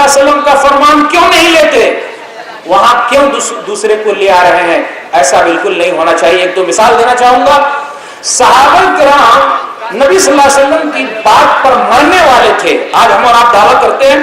علیہ وسلم کا فرمان کیوں نہیں لیتے؟ وہاں کیوں دوسرے کو لے آ رہے ہیں؟ ایسا بالکل نہیں ہونا چاہیے۔ ایک دو مثال دینا چاہوں گا۔ صحابہ کرام نبی صلی اللہ علیہ وسلم کی بات پر مرنے والے تھے۔ آج ہم اور آپ دعویٰ کرتے ہیں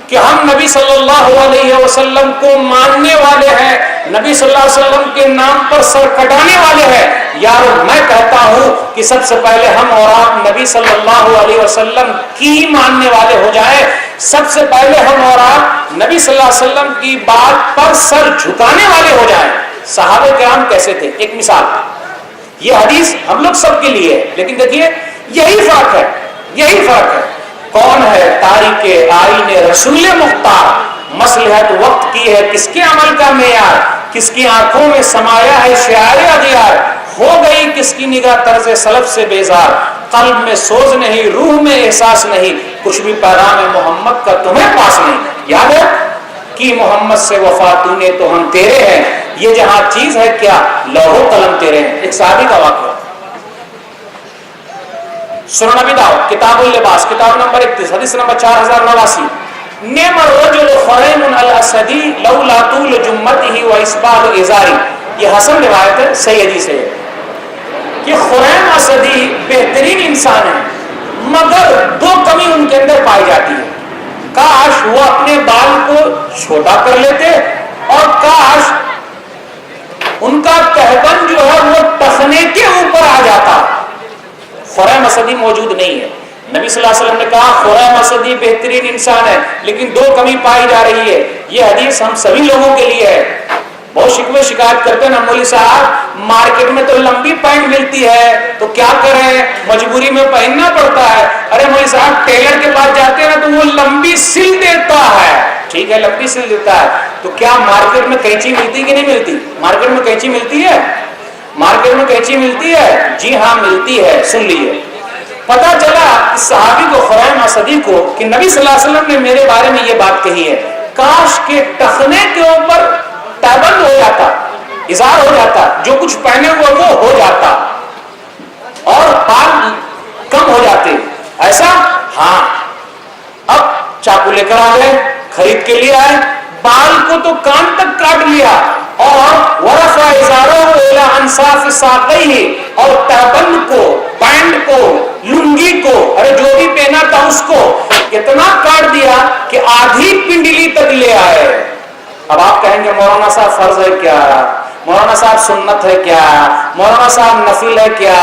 کہ ہم نبی صلی اللہ علیہ وسلم کو ماننے والے ہیں، نبی صلی اللہ علیہ وسلم کے نام پر سر کٹانے والے ہیں۔ یارو میں کہتا ہوں کہ سب سے پہلے ہم اور آپ نبی صلی اللہ علیہ وسلم کی ماننے والے ہو جائیں۔ سب سے پہلے ہم اور آپ نبی صلی اللہ علیہ وسلم کی بات پر سر جھکانے والے ہو جائیں۔ صحابہ کرام کیسے تھے؟ ایک مثال، یہ حدیث ہم لوگ سب کے لیے ہے، لیکن دیکھیے یہی فرق ہے، یہی فرق ہے۔ کون ہے تاریخ آئین رسول مختار؟ مصلحت وقت کی ہے، کس کے عمل کا معیار؟ کس کی آنکھوں میں سمایا ہے شعار اغیار؟ ہو گئی کس کی نگاہ طرز سلف سے بیزار؟ قلب میں سوز نہیں، روح میں احساس نہیں، کچھ بھی پیغام محمد کا تمہیں پاس نہیں۔ یاد ہے کہ محمد سے وفا تو نے تو ہم تیرے ہیں، یہ جہاں چیز ہے کیا لوح و قلم تیرے ہیں۔ ایک صحابی کا واقعہ، سنن ابی داؤد کتاب اللباس کتاب نمبر 31 حدیث نمبر 4089، نعم الرجل خریم الاسدی لولا طول جمته واسبال ازاری۔ یہ حسن روایت ہے، صحیح حدیث ہے کہ خریم اسدی بہترین انسان ہے، مگر دو کمی ان کے اندر پائی جاتی ہے۔ کاش وہ اپنے بال کو چھوٹا کر لیتے، اور کاش ان کا تہبند جو ہے وہ ٹخنے کے اوپر آ جاتا۔ خریم اسدی موجود نہیں ہے۔ نبی صلی اللہ علیہ وسلم نے کہا خریم اسدی بہترین انسان ہے، لیکن دو کمی پائی جا رہی ہے۔ یہ حدیث ہم سبھی لوگوں کے لیے ہے۔ بہت شکوے شکایت کرتے ہیں نا مولوی صاحب، مارکیٹ میں تو لمبی پینٹ ملتی ہے تو کیا کریں، مجبوری میں پہننا پڑتا ہے۔ ارے مولوی صاحب ٹیلر کے پاس جاتے ہیں نا تو وہ لمبی سل دیتا ہے، ٹھیک ہے لمبی سل دیتا ہے، تو کیا مارکیٹ میں قینچی ملتی کہ نہیں ملتی؟ مارکیٹ میں قینچی ملتی ہے؟ مارکیٹ میں قینچی ملتی ہے؟ جی ہاں ملتی ہے۔ سن لیجیے، پتا چلا اس صحابی کو خریم اسدی کو کہ نبی صلی اللہ علیہ وسلم نے میرے بارے میں یہ بات کہی ہے، کاش کے ٹخنے کے اوپر تہبند ہو جاتا، اظہار ہو جاتا، جو کچھ پہنے ہوئے وہ ہو جاتا اور بال کم ہو جاتے۔ ایسا؟ ہاں۔ اب چاقو لے کر آ گئے، خرید کے لیے آئے، بال کو تو کان تک کاٹ لیا، اور ورفع ازارہ الی انصاف ساقیہ، اور تہبند کو، پینٹ کو، لنگی کو، ارے جو بھی پہنا تھا اس کو اتنا کاٹ دیا کہ آدھی پنڈلی تک لے آئے۔ اب آپ کہیں گے مولانا صاحب فرض ہے کیا، مولانا صاحب سنت ہے کیا، مولانا صاحب نفل ہے کیا،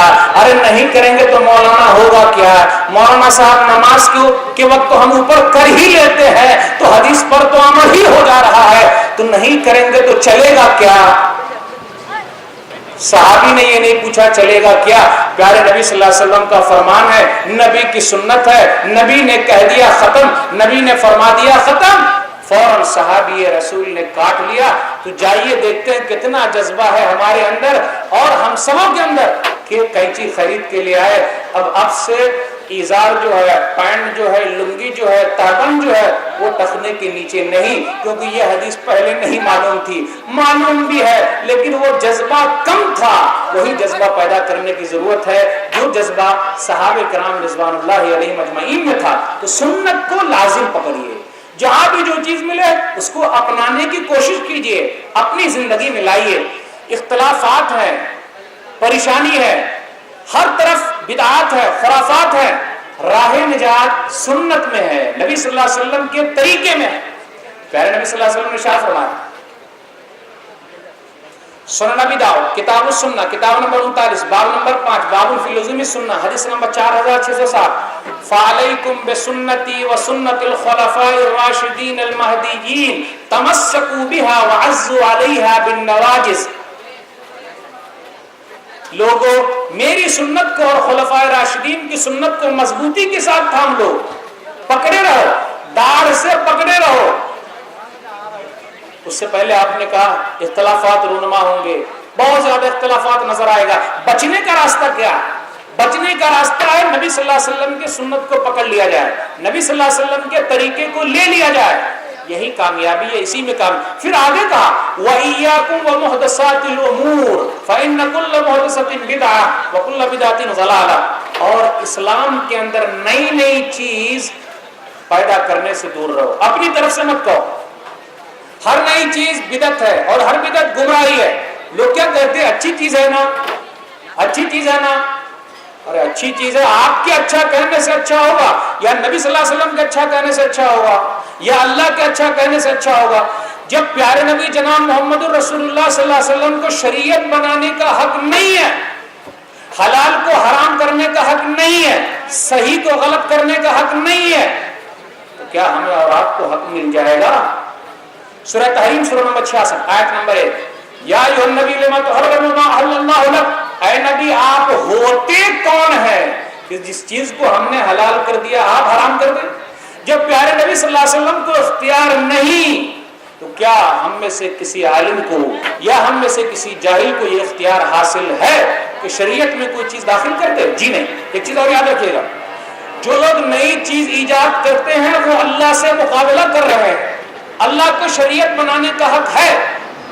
ارے نہیں کریں گے تو مولانا ہوگا کیا، مولانا صاحب نماز کے وقت تو ہم اوپر کر ہی لیتے ہیں تو حدیث پر تو عمل ہی ہو جا رہا ہے، تو نہیں کریں گے تو چلے گا کیا؟ صحابی نے یہ نہیں پوچھا چلے گا کیا، پیارے نبی صلی اللہ علیہ وسلم کا فرمان ہے، نبی کی سنت ہے، نبی نے کہہ دیا ختم، نبی نے فرما دیا ختم، فوراً صحابی رسول نے کاٹ لیا۔ تو جائیے دیکھتے ہیں کتنا جذبہ ہے ہمارے اندر اور ہم سبوں کے اندر کہ قینچی خرید کے لے آئے۔ اب سے ایزار جو ہے، پینٹ جو ہے، لنگی جو ہے، تہبند جو ہے وہ ٹخنے کے نیچے نہیں، کیونکہ یہ حدیث پہلے نہیں معلوم تھی، معلوم بھی ہے لیکن وہ جذبہ کم تھا۔ وہی جذبہ پیدا کرنے کی ضرورت ہے جو جذبہ صحابہ کرام رضوان اللہ علیہم اجمعین میں تھا۔ تو سنت کو لازم پکڑیے، جہاں بھی جو چیز ملے اس کو اپنانے کی کوشش کیجئے، اپنی زندگی میں لائیے۔ اختلافات ہیں، پریشانی ہے، ہر طرف بدعات ہے، خرافات ہے، راہ نجات سنت میں ہے، نبی صلی اللہ علیہ وسلم کے طریقے میں ہے۔ پیارے نبی صلی اللہ علیہ وسلم نے ارشاد فرمایا، سنن ابی داؤد کتاب السنہ کتاب نمبر 39 باب نمبر 5 باب فی لزوم السنہ حدیث نمبر 4607، فعلیکم بسنتی وسنت الخلفاء الراشدین المہدیین تمسکوا بها وعزوا علیہا بالنواجذ۔ لوگوں میری سنت کو اور خلفاء راشدین کی سنت کو مضبوطی کے ساتھ تھام لو، پکڑے رہو، داڑھ سے پکڑے رہو۔ اس سے پہلے آپ نے کہا اختلافات رونما ہوں گے، بہت زیادہ اختلافات نظر آئے گا، بچنے کا راستہ کیا؟ بچنے کا راستہ ہے نبی صلی اللہ علیہ وسلم کی سنت کو پکڑ لیا جائے، نبی صلی اللہ علیہ وسلم کے طریقے کو لے لیا جائے، یہی کامیابی ہے، اسی میں کام۔ پھر آگے کہا وَإِيَّاكُمْ وَمُحْدَثَاتِ الْأُمُورِ فَإِنَّ كُلَّ مُحْدَثَةٍ بِدْعَةٌ وَكُلَّ بِدْعَةٍ ضَلَالَةٌ۔ اور اسلام کے اندر نئی نئی چیز پیدا کرنے سے دور رہو، اپنی طرف سے مت کہو۔ ہر نئی چیز بدعت ہے اور ہر بدعت گمراہی ہے۔ لوگ کیا کہتے ہیں؟ اچھی چیز ہے نا، اچھی چیز ہے نا۔ ارے اچھی چیز ہے، آپ کے اچھا کہنے سے اچھا ہوگا، یا نبی صلی اللہ علیہ وسلم کے اچھا کہنے سے اچھا ہوگا، یا اللہ کے اچھا کہنے سے اچھا ہوگا؟ جب پیارے نبی جناب محمد الرسول اللہ صلی اللہ علیہ وسلم کو شریعت بنانے کا حق نہیں ہے، حلال کو حرام کرنے کا حق نہیں ہے، صحیح کو غلط کرنے کا حق نہیں ہے، تو کیا ہمیں اور آپ کو حق مل جائے گا؟ سورہ تحریم سورہ نمبر 66 آیت نمبر 1، یا ایھا النبی لما تحرم ما احل اللہ لک، اے نبی آپ ہوتے کون ہیں کہ جس چیز کو ہم نے حلال کر دیا آپ حرام کر دیں؟ جب پیارے نبی صلی اللہ علیہ وسلم کو اختیار نہیں، تو کیا ہم میں سے کسی عالم کو یا ہم میں سے کسی جاہل کو یہ اختیار حاصل ہے کہ شریعت میں کوئی چیز داخل کر دے؟ جی نہیں۔ ایک چیز اور یاد رکھیے گا، جو لوگ نئی چیز ایجاد کرتے ہیں وہ اللہ سے مقابلہ کر رہے ہیں۔ اللہ کو شریعت بنانے کا حق ہے،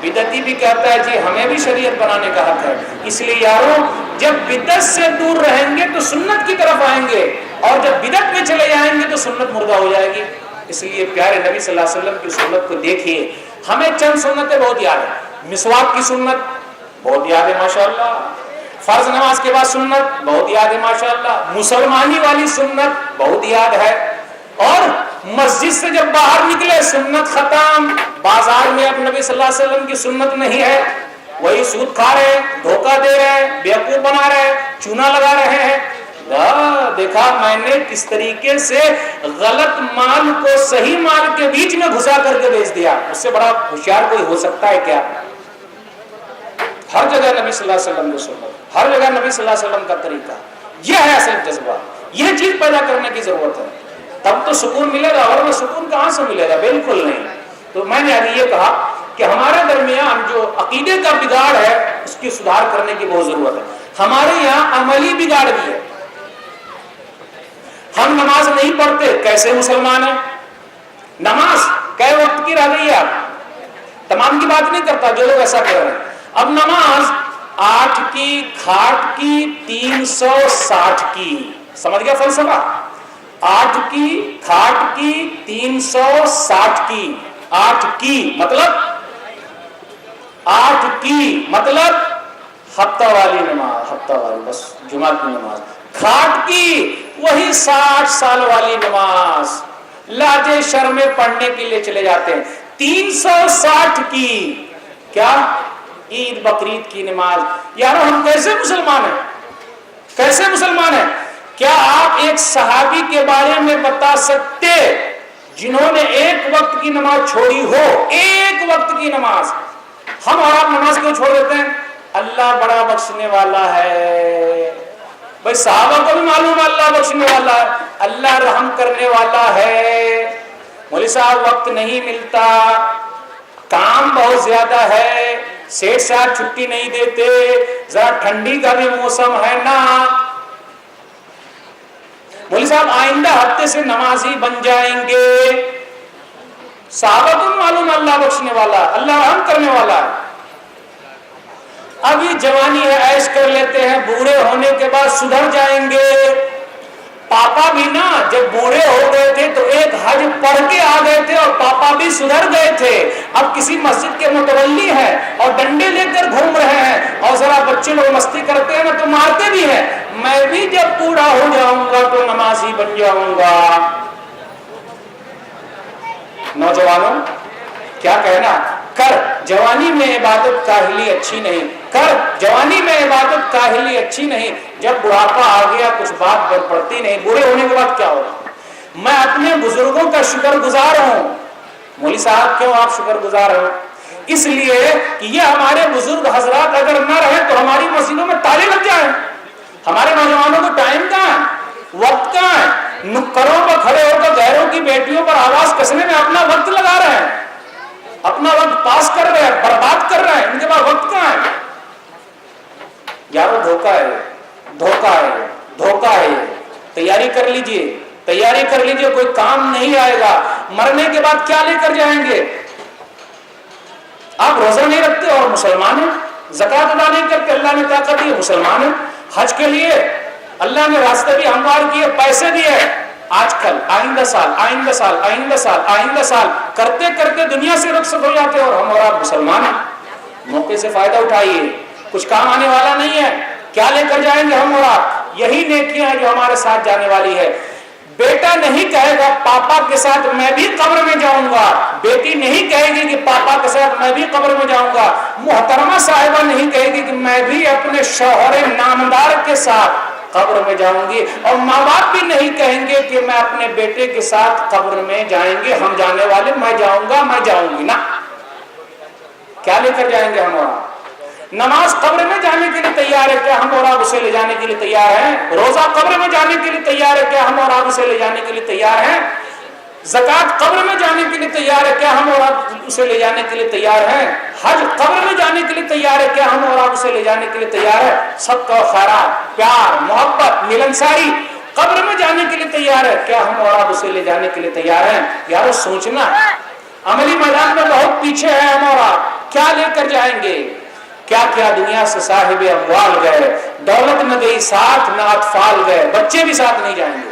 بدعتی بھی کہتا ہے جی ہمیں بھی شریعت بنانے کا حق ہے۔ اس لیے یاروں، جب بدعت سے دور رہیں گے تو سنت کی طرف آئیں گے، اور جب بدعت میں چلے جائیں گے تو سنت مردہ ہو جائے گی۔ اس لیے پیارے نبی صلی اللہ علیہ وسلم کی سنت کو دیکھیے، ہمیں چند سنتیں بہت یاد ہیں۔ مسواک کی سنت بہت یاد ہے ماشاءاللہ، فرض نماز کے بعد سنت بہت یاد ہے ماشاءاللہ، مسلمانی والی سنت بہت یاد ہے، اور مسجد سے جب باہر نکلے سنت ختم۔ بازار میں اب نبی صلی اللہ علیہ وسلم کی سنت نہیں ہے، وہی سود کھا رہے ہیں، دھوکہ دے رہے ہیں، بیوقوف بنا رہے ہیں، چونا لگا رہے ہیں۔ دیکھا میں نے کس طریقے سے غلط مال کو صحیح مال کے بیچ میں گھسا کر کے بیچ دیا، اس سے بڑا ہوشیار کوئی ہو سکتا ہے کیا؟ ہر جگہ نبی صلی اللہ علیہ وسلم کی سنت، ہر جگہ نبی صلی اللہ علیہ وسلم کا طریقہ، یہ ہے اصل جذبہ، یہ چیز پیدا کرنے کی ضرورت ہے، تب تو سکون ملے گا، اور میں سکون کہاں سے ملے گا؟ بالکل نہیں۔ تو میں نے ابھی یہ کہا کہ ہمارے درمیان جو عقیدے کا بگاڑ ہے اس کی سدھار کرنے کی بہت ضرورت ہے۔ ہمارے یہاں عملی بگاڑ بھی ہے، ہم نماز نہیں پڑھتے، کیسے مسلمان ہیں؟ نماز کئے وقت کی رہ گئی ہے؟ آپ تمام کی بات نہیں کرتا، جو لوگ ایسا کر رہے ہیں۔ اب نماز 8 کی، کھاٹ کی، 360 کی، سمجھ گیا فلسفہ؟ 8 کی، کھاٹ کی، 360 کی۔ 8 کی مطلب 8 کی مطلب ہفتہ والی نماز، ہفتہ والی بس جمعہ کی نماز۔ کھاٹ کی وہی 60 سال والی نماز، لاجے شرم پڑھنے کے لیے چلے جاتے ہیں۔ 360 کی کیا؟ عید بقرعید کی نماز۔ یارو ہم کیسے مسلمان ہیں؟ کیسے مسلمان ہیں؟ کیا آپ ایک صحابی کے بارے میں بتا سکتے جنہوں نے ایک وقت کی نماز چھوڑی ہو؟ ایک وقت کی نماز۔ ہم اور آپ نماز کیوں چھوڑ دیتے ہیں؟ اللہ بڑا بخشنے والا ہے۔ بھائی صحابہ کو بھی معلوم ہے اللہ بخشنے والا ہے، اللہ رحم کرنے والا ہے۔ مولوی صاحب وقت نہیں ملتا، کام بہت زیادہ ہے، سیٹ صاحب چھٹی نہیں دیتے، ذرا ٹھنڈی کا بھی موسم ہے نا۔ مولوی صاحب آئندہ ہفتے سے نمازی بن جائیں گے۔ صحابہ کو معلوم ہے اللہ بخشنے والا، اللہ رحم کرنے والا ہے۔ ابھی جوانی ہے، عیش کر لیتے ہیں، بوڑھے ہونے کے بعد سدھر جائیں گے۔ پاپا بھی نا جب بوڑھے ہو گئے تھے تو ایک حج پڑھ کے آ گئے تھے اور پاپا بھی سدھر گئے تھے۔ اب کسی مسجد کے متولی ہیں اور ڈنڈے لے کر گھوم رہے ہیں، اور ذرا بچے لوگ مستی کرتے ہیں نا تو مارتے بھی ہیں۔ میں بھی جب بوڑھا ہو جاؤں گا تو نمازی بن جاؤں گا۔ نوجوانوں کیا کہنا؟ کر جوانی میں عبادت کاہلی اچھی نہیں، کر جوانی میں عبادت کاہلی اچھی نہیں، جب بڑھاپا آ گیا کچھ بات بن پڑتی نہیں، بوڑھے ہونے کے بعد کیا ہوگا؟ میں اپنے بزرگوں کا شکر گزار ہوں۔ مولوی صاحب کیوں آپ شکر گزار ہو؟ اس لیے کہ یہ ہمارے بزرگ حضرات اگر نہ رہے تو ہماری مسجدوں میں تالے لگ جائیں۔ ہمارے نوجوانوں کو ٹائم کہاں ہے، وقت کہاں ہے؟ نکروں پر کھڑے ہو کر غیروں کی بیٹیوں پر آواز کسنے میں اپنا وقت لگا رہے ہیں، اپنا وقت پاس کر رہے ہیں، برباد کر رہے ہیں، ان کے پاس وقت کہاں ہے؟ یارو دھوکہ ہے، دھوکہ ہے، دھوکہ ہے۔ تیاری کر لیجئے، تیاری کر لیجئے، کوئی کام نہیں آئے گا۔ مرنے کے بعد کیا لے کر جائیں گے؟ آپ روزہ نہیں رکھتے اور مسلمان ہیں، زکوٰۃ ادا نہیں کرتے، اللہ نے طاقت دی مسلمان ہیں، حج کے لیے اللہ نے راستے بھی ہموار کیے، پیسے دیے، آج کل آئندہ سال آئندہ سال آئندہ سال آئندہ سال کرتے کرتے دنیا سے رخصت ہو جاتے اور ہم اور آپ مسلمان ہیں. موقع سے فائدہ اٹھائیے, کچھ کام آنے والا نہیں ہے. کیا لے کر جائیں گے ہم اور آپ؟ یہی نیکیاں ہیں جو ہمارے ساتھ جانے والی ہے. بیٹا نہیں کہے گا پاپا کے ساتھ میں بھی قبر میں جاؤں گا, بیٹی نہیں کہے گی کہ پاپا کے ساتھ میں بھی قبر میں جاؤں گا, محترمہ صاحبہ نہیں کہے گی کہ میں بھی اپنے شوہر نامدار کے ساتھ قبر میں جاؤں گی, اور ماں باپ بھی نہیں کہیں گے کہ میں اپنے بیٹے کے ساتھ قبر میں جائیں گے, ہم جانے والے, میں جاؤں گا میں جاؤں گی. نا, کیا لے کر جائیں گے ہم اور آپ؟ نماز قبر میں جانے کے لیے تیار ہے کیا ہم اور آپ اسے لے جانے کے لیے تیار ہیں؟ روزہ قبر میں جانے کے لیے تیار ہے کیا ہم اور آپ اسے لے جانے کے لیے تیار ہیں؟ زکوٰۃ قبر میں جانے کے لیے تیار ہے کیا ہم اور آپ اسے لے جانے کے لیے تیار ہیں؟ حج قبر میں جانے کے لیے تیار ہے کیا ہم اور آپ اسے لے جانے کے لیے تیار ہے؟ صدقہ و خیرات, پیار, محبت, ملنساری قبر میں جانے کے لیے تیار ہے کیا ہم اور آپ اسے لے جانے کے لیے تیار ہیں؟ یارو سوچنا, عملی میدان میں بہت پیچھے ہیں ہم اور آپ. کیا لے کر جائیں گے؟ کیا کیا دنیا سے صاحب اموال گئے, دولت نہ گئی ساتھ نہ اطفال گئے, بچے بھی ساتھ نہیں جائیں گے.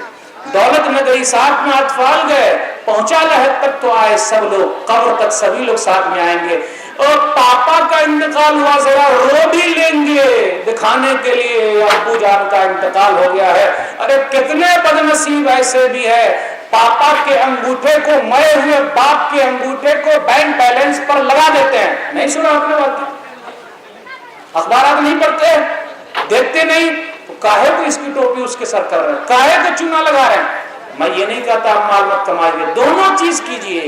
دولت نہ گئی ساتھ نہ اطفال گئے, پہنچا لحد تک تو آئے سب لوگ, قبر تک سبھی لوگ ساتھ میں آئیں گے. اور پاپا کا انتقال ہوا, ذرا رو بھی لیں گے دکھانے کے لیے ابو جان کا انتقال ہو گیا ہے. ارے کتنے بد نصیب ایسے بھی ہے, پاپا کے انگوٹھے کو مرے ہوئے باپ کے انگوٹھے کو بینک بیلنس پر لگا دیتے ہیں. نہیں سنا آپ نے بات؟ اخبارات نہیں پڑھتے, دیکھتے نہیں, تو کاہے کو اس کی ٹوپی اس کے سر کر رہے ہیں, کاہے کو چونا لگا رہے ہیں. میں یہ نہیں کہتا آپ مال مت کمائیے, دونوں چیز کیجئے.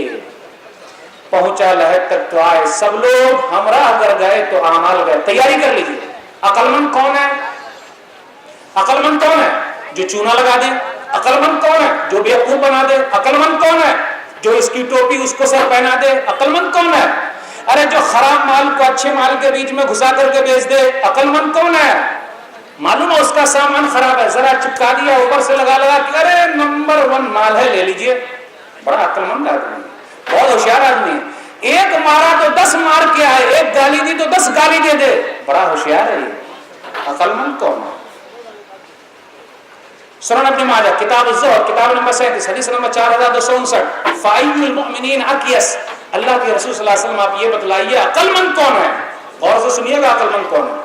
پہنچا لحد تک تو آئے سب لوگ, ہمراہ اگر گئے تو اعمال گئے. تیاری کر لیجئے. عقل مند کون ہے؟ عقل مند کون ہے جو چونا لگا دے؟ عقل مند کون ہے جو بیوقوف بنا دے؟ عقل مند کون ہے جو اس کی ٹوپی اس کو سر پہنا دے؟ عقل مند کون ہے ارے جو خراب مال کو اچھے مال کے بیچ میں گھسا کر کے بیچ دے؟ عقل مند کون ہے؟ معلوم ہے اس کا سامان خراب ہے, ذرا چپکا دیا اوپر سے لگا کہ ارے نمبر 1 مال ہے, لے لیجئے. بڑا عقل مند آدمی, بہت ہوشیار آدمی. ایک مارا تو 10 مار کے آئے, ایک گالی دی تو 10 گالی دے دے, بڑا ہوشیار ہے یہ. عقل مند کون ہے؟ سنن ابن ماجہ کتاب الزہد کتاب نمبر 37 حدیث نمبر 4259, فَأَيُّ الْمُؤْمِنِينَ أَقْيَسَ. اللہ کے رسول صلی اللہ علیہ وسلم آپ یہ بتلائیے عقل مند کون ہے. غور سے سنیے گا, عقل مند کون ہے.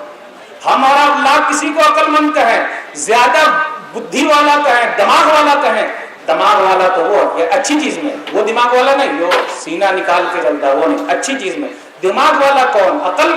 ہمارا اللہ کسی کو عقل مند کہیں, زیادہ بدھی والا کہیں, دماغ والا کہیں. دماغ والا تو وہ یہ اچھی چیز میں, وہ دماغ والا نہیں جو سینہ نکال کے چلتا ہے, وہ نہیں, اچھی چیز میں. دماغ والا کون؟ عقل